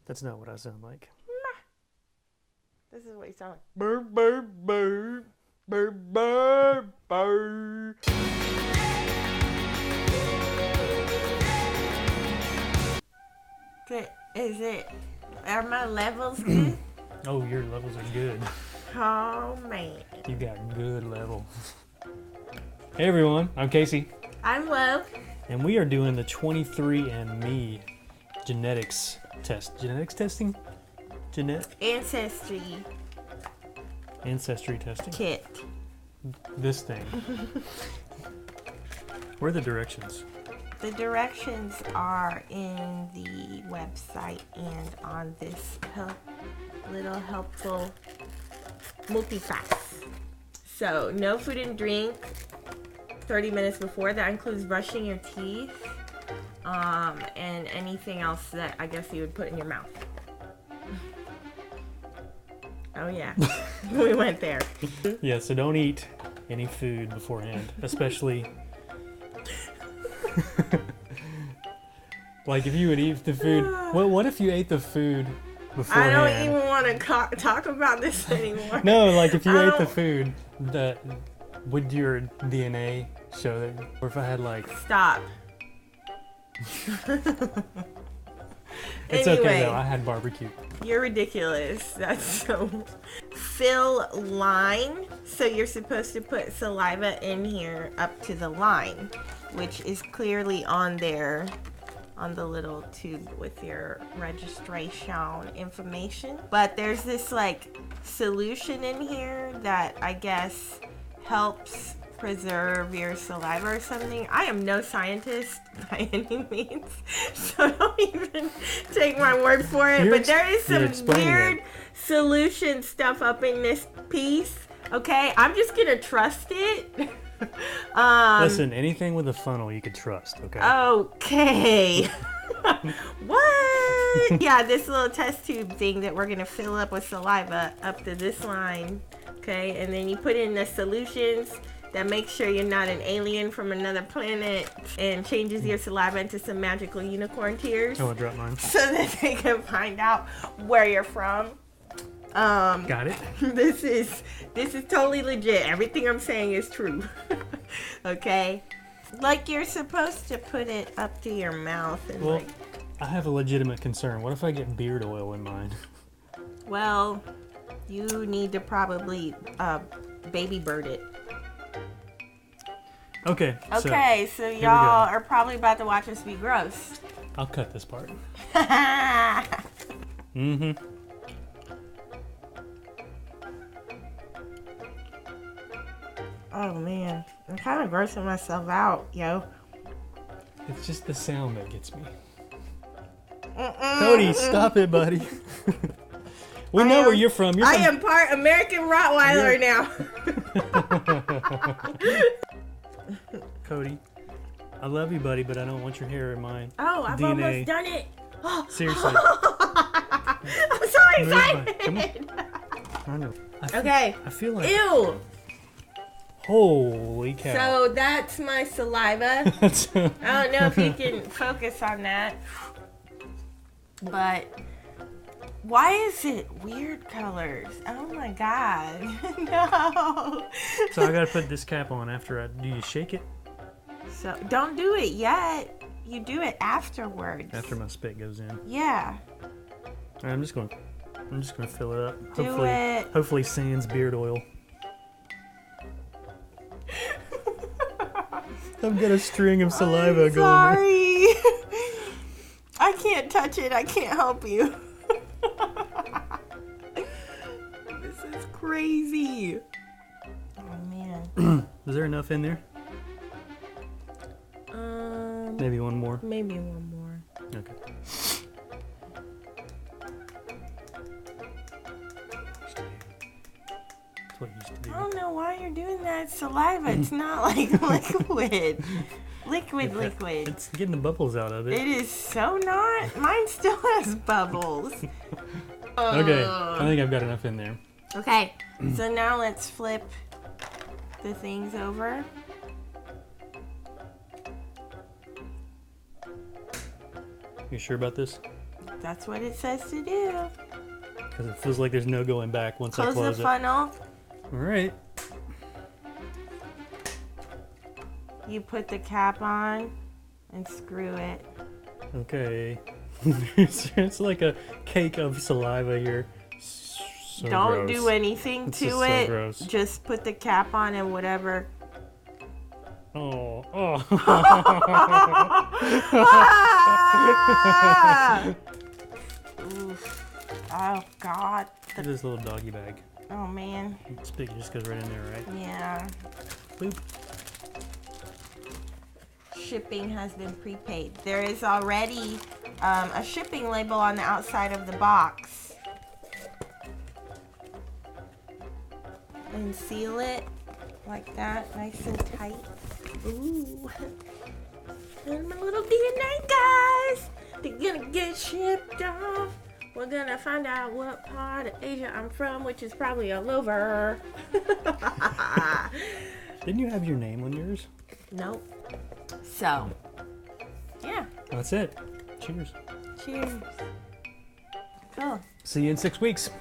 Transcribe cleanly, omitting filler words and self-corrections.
That's not what I sound like. This is what you sound like. Burr, burr, burr, burr, burr, burr. Are my levels good? Oh, your levels are good. Oh, man. You got good levels. Hey everyone, I'm Casey. I'm Lo. And we are doing the 23andme genetics test. Genetics testing? Ancestry testing. Kit. This thing. Where are the directions? The directions are in the website and on this little helpful multifax. So, no food and drink 30 minutes before. That includes brushing your teeth and anything else that I guess you would put in your mouth. Oh yeah, we went there. Yeah, so don't eat any food beforehand, especially like if you would eat the food. What if you ate the food beforehand? I don't even want to talk about this anymore. No, like if you ate the food, would your DNA show that? Or if I had like stop. It's anyway, okay though. I had barbecue. You're ridiculous. That's so. Fill line. So you're supposed to put saliva in here up to the line, which is clearly on there, on the little tube with your registration information. But there's this like solution in here that I guess helps preserve your saliva or something. I am no scientist by any means, so don't even take my word for it. But there is some weird solution stuff up in this piece. Okay, I'm just gonna trust it. Listen, anything with a funnel you could trust. Okay. Okay. What? Yeah, this little test tube thing that we're gonna fill up with saliva up to this line. Okay, and then you put in the solutions that makes sure you're not an alien from another planet and changes your saliva into some magical unicorn tears. Oh, I dropped mine. So that they can find out where you're from. Got it. This is totally legit. Everything I'm saying is true. Okay? Like you're supposed to put it up to your mouth and well, I have a legitimate concern. What if I get beard oil in mine? Well, you need to probably baby bird it. Okay. So y'all are probably about to watch us be gross. I'll cut this part. Mm-hmm. Oh man, I'm kind of grossing myself out, yo. It's just the sound that gets me. Cody, stop it, buddy. We know where you're from. I am part American Rottweiler now. Cody, I love you, buddy, but I don't want your hair in mine. Oh, I've DNA. almost done it. Oh. Seriously. I'm so excited. Come on. I know. Okay. I feel like. Ew. Holy cow. So that's my saliva. I don't know if you can focus on that. But why is it weird colors? Oh my god. No. So I gotta put this cap on after do you shake it? So don't do it yet. You do it afterwards. After my spit goes in. Yeah. Alright, I'm just gonna fill it up. Do it. Hopefully sans beard oil. I've got a string of saliva going there. Sorry. I can't touch it. I can't help you. This is crazy. Oh man. Is there enough in there? Maybe one more. Maybe one more. Okay. That's what it used to be. I don't know why you're doing that. It's saliva. It's not like liquid. Liquid. It's getting the bubbles out of it. It is so not. Mine still has bubbles. Okay, I think I've got enough in there. Okay, so now let's flip the things over. You sure about this? That's what it says to do. Because it feels like there's no going back once I Close close the it. funnel. All right. You put the cap on and screw it. Okay. It's like a cake of saliva here. So Don't gross. do anything It's to just so it. gross. Just put the cap on and whatever. Oh, oh. Ah! Oof. Oh God. Look at this little doggy bag. Oh man. It's big, it just goes right in there, right? Yeah. Boop. Shipping has been prepaid. There is already a shipping label on the outside of the box. And seal it like that, nice and tight. Ooh. And my little DNA guys, they're gonna get shipped off. We're gonna find out what part of Asia I'm from, which is probably all over. Didn't you have your name on yours? Nope. So, yeah. That's it. Cheers. Cheers. Cool. See you in 6 weeks.